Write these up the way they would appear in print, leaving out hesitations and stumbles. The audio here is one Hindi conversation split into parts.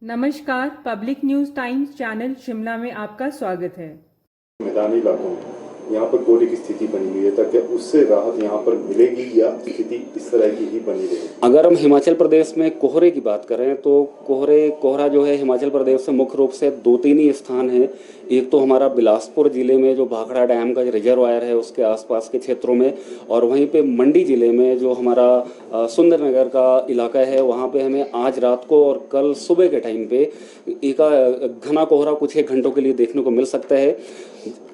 नमस्कार, public news times channel Shimla में आपका स्वागत है। मैदानी इलाकों में यहाँ पर कोहरे की स्थिति बनी हुई है, ताकि उससे राहत यहाँ पर मिलेगी या स्थिति इस तरह की ही बनी रहेगी। अगर हम हिमाचल प्रदेश में कोहरे की बात करें तो कोहरा जो है हिमाचल प्रदेश से मुख्य रूप से दो तीन ही स्थान है। एक तो हमारा बिलासपुर जिले में जो भाखड़ा डैम का रिजर्वायर है उसके आसपास के क्षेत्रों में, और वहीं पे मंडी जिले में जो हमारा सुंदरनगर का इलाका है वहाँ पे हमें आज रात को और कल सुबह के टाइम पे एक घना कोहरा कुछ एक घंटों के लिए देखने को मिल सकता है।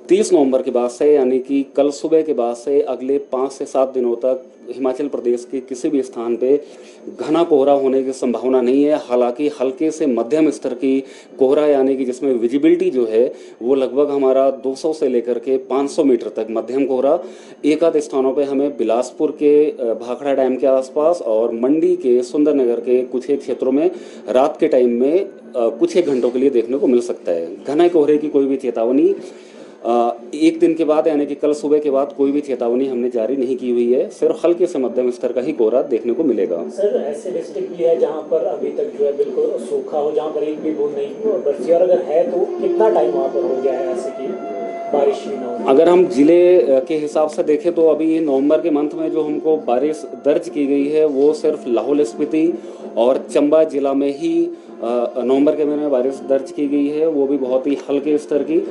30 नवंबर के बाद से यानी कि कल सुबह के बाद से अगले 5 से 7 दिनों तक हिमाचल प्रदेश के किसी भी स्थान पे घना कोहरा होने की संभावना नहीं है। हालांकि हल्के से मध्यम स्तर की कोहरा यानी कि जिसमें विजिबिलिटी जो है वो लगभग हमारा 200 से लेकर के 500 मीटर तक मध्यम कोहरा एक आध स्थानों पे हमें बिलासपुर के भाखड़ा डैम के आसपास और मंडी के सुंदरनगर के कुछ एक क्षेत्रों में रात के टाइम में कुछ एक घंटों के लिए देखने को मिल सकता है। घने कोहरे की कोई भी चेतावनी एक दिन के बाद यानी कि कल सुबह के बाद कोई भी चेतावनी हमने जारी नहीं की हुई है। सिर्फ हल्के से मध्यम स्तर का ही कोहरा देखने को मिलेगा। सर, ऐसे डिस्ट्रिक्ट भी है जहाँ पर अभी तक जो है बिल्कुल सूखा हो, जहाँ पर एक भी बूंद नहीं हो बरसी, और अगर है तो कितना टाइम वहाँ पर हो गया है ऐसे की बारिश ही ना हो? अगर हम जिले के हिसाब से देखें तो अभी नवंबर के मंथ में जो हमको बारिश दर्ज की गई है वो सिर्फ लाहौल स्पीति और चंबा जिला में ही नवंबर के महीने में बारिश दर्ज की गई है, वो भी बहुत ही हल्के स्तर की।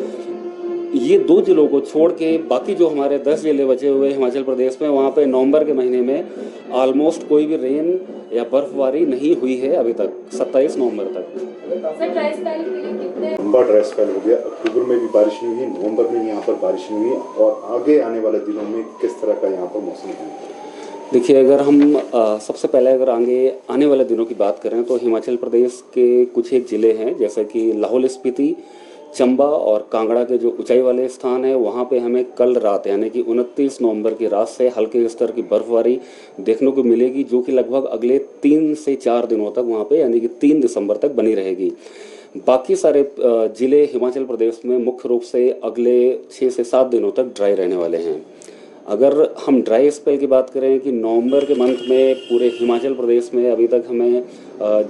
ये दो जिलों को छोड़ के बाकी जो हमारे 10 जिले बचे हुए हिमाचल प्रदेश में वहाँ पे नवंबर के महीने में ऑलमोस्ट कोई भी रेन या बर्फबारी नहीं हुई है अभी तक 27 नवंबर तक। सर, ड्राई स्पेल के लिए कितने लंबा ड्राई स्पेल हो गया। अक्टूबर में भी बारिश नहीं हुई, नवंबर में यहाँ पर बारिश नहीं हुई, और आगे आने वाले दिनों में किस तरह का यहाँ पर मौसम है? देखिए, अगर हम सबसे पहले अगर आगे आने वाले दिनों की बात करें तो हिमाचल प्रदेश के कुछ एक ज़िले हैं जैसे कि लाहौल स्पीति, चंबा और कांगड़ा के जो ऊंचाई वाले स्थान हैं वहाँ पे हमें कल रात यानी कि 29 नवंबर की रात से हल्के स्तर की बर्फबारी देखने को मिलेगी, जो कि लगभग अगले 3 से 4 दिनों तक वहाँ पे यानी कि 3 दिसंबर तक बनी रहेगी। बाकी सारे ज़िले हिमाचल प्रदेश में मुख्य रूप से अगले 6 से 7 दिनों तक ड्राई रहने वाले हैं। अगर हम ड्राई स्पेल की बात करें कि नवंबर के मंथ में पूरे हिमाचल प्रदेश में अभी तक हमें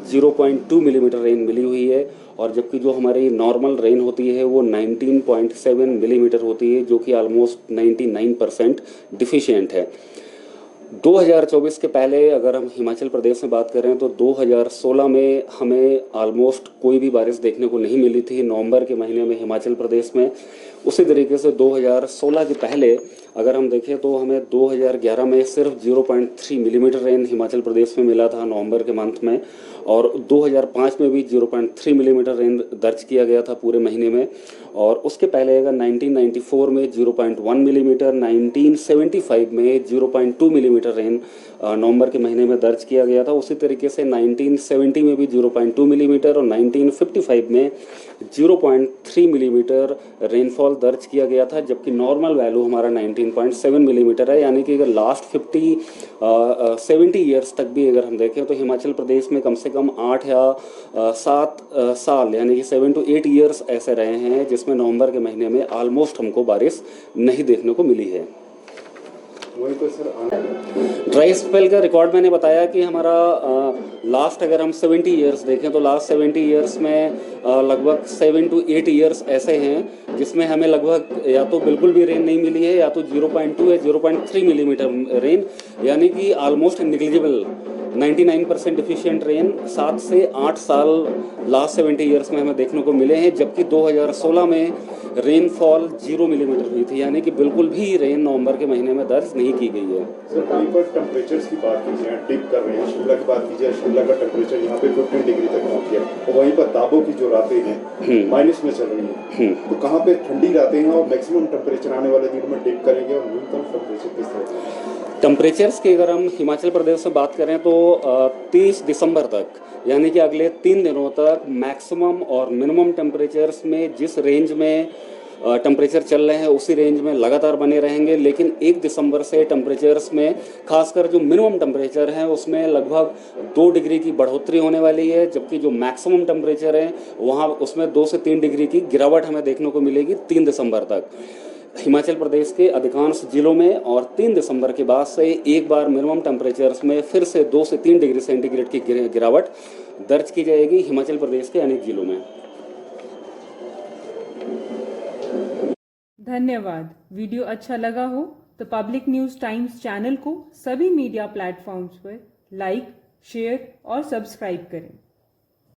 0.2 मिलीमीटर रेन मिली हुई है, और जबकि जो हमारी नॉर्मल रेन होती है वो 19.7 मिलीमीटर होती है, जो कि ऑलमोस्ट 99% डिफिशिएंट है। 2024 के पहले अगर हम हिमाचल प्रदेश में बात करें तो 2016 में हमें ऑलमोस्ट कोई भी बारिश देखने को नहीं मिली थी नवंबर के महीने में हिमाचल प्रदेश में। उसी तरीके से 2016 के पहले अगर हम देखें तो हमें 2011 में सिर्फ 0.3 मिलीमीटर रेन हिमाचल प्रदेश में मिला था नवंबर के मंथ में, और 2005 में भी 0.3 मिलीमीटर रेन दर्ज किया गया था पूरे महीने में। और उसके पहले अगर 1994 में 0.1 मिलीमीटर, 1975 में 0.2 मिलीमीटर रेन नवंबर के महीने में दर्ज किया गया था। उसी तरीके से 1970 में भी 0.2 मिलीमीटर और 1955 में 0.3 मिलीमीटर रेनफॉल दर्ज किया गया था, जबकि नॉर्मल वैल्यू हमारा 19.7 मिलीमीटर है। यानी कि अगर लास्ट 70 ईयर्स तक भी अगर हम देखें तो हिमाचल प्रदेश में कम से कम 8 या 7 साल यानी कि 7 to 8 ईयर्स ऐसे रहे हैं जिसमें नवंबर के महीने में ऑलमोस्ट हमको बारिश नहीं देखने को मिली है। ड्राई स्पेल का रिकॉर्ड मैंने बताया कि हमारा लास्ट अगर हम 70 ईयर्स देखें तो लास्ट 70 ईयर्स में लगभग 7 to 8 ईयर्स ऐसे हैं जिसमें हमें लगभग या तो बिल्कुल भी रेन नहीं मिली है या तो 0.2 या 0.3 मिलीमीटर रेन, यानी कि ऑलमोस्ट निग्लिजिबल 99% डिफिशिएंट रेन 7 से 8 साल लास्ट 70 ईयर्स में हमें देखने को मिले हैं। जबकि 2016 में रेनफॉल 0 मिलीमीटर हुई थी, यानी कि बिल्कुल भी रेन नवंबर के महीने में दर्ज नहीं की गई है। सर, वहीं पर टेम्परेचर्स की बात कीजिए, डिप कर रहे हैं। शिमला की बात कीजिए, शिमला का टेम्परेचर यहाँ पे 15 डिग्री तक पहुँच गया, और वहीं पर ताबो की जो रातें हैं माइनस में चल रही हैं। तो कहाँ पे ठंडी रातें हैं और मैक्सिमम टेम्परेचर आने वाले दिनों में डिप करेंगे, और न्यूनतम टेम्परेचर किस तरह का? टेम्परेचर्स की अगर हम हिमाचल प्रदेश से बात करें तो 30 दिसंबर तक यानी कि अगले 3 दिनों तक मैक्सिमम और मिनिमम टेम्परेचर्स में जिस रेंज में टेम्परेचर चल रहे हैं उसी रेंज में लगातार बने रहेंगे। लेकिन 1 दिसंबर से टेम्परेचर्स में खासकर जो मिनिमम टेम्परेचर है उसमें लगभग 2 डिग्री की बढ़ोतरी होने वाली है, जबकि जो मैक्सिमम टेम्परेचर है वहाँ उसमें 2 से 3 डिग्री की गिरावट हमें देखने को मिलेगी 3 दिसंबर तक। हिमाचल प्रदेश के अधिकांश जिलों में और 3 दिसंबर के बाद से एक बार मिनिमम टेम्परेचर्स में फिर से 2 से 3 डिग्री सेंटीग्रेड की गिरावट दर्ज की जाएगी हिमाचल प्रदेश के अनेक जिलों में। धन्यवाद। वीडियो अच्छा लगा हो तो पब्लिक न्यूज़ टाइम्स चैनल को सभी मीडिया प्लेटफॉर्म्स पर लाइक, शेयर और सब्सक्राइब करें।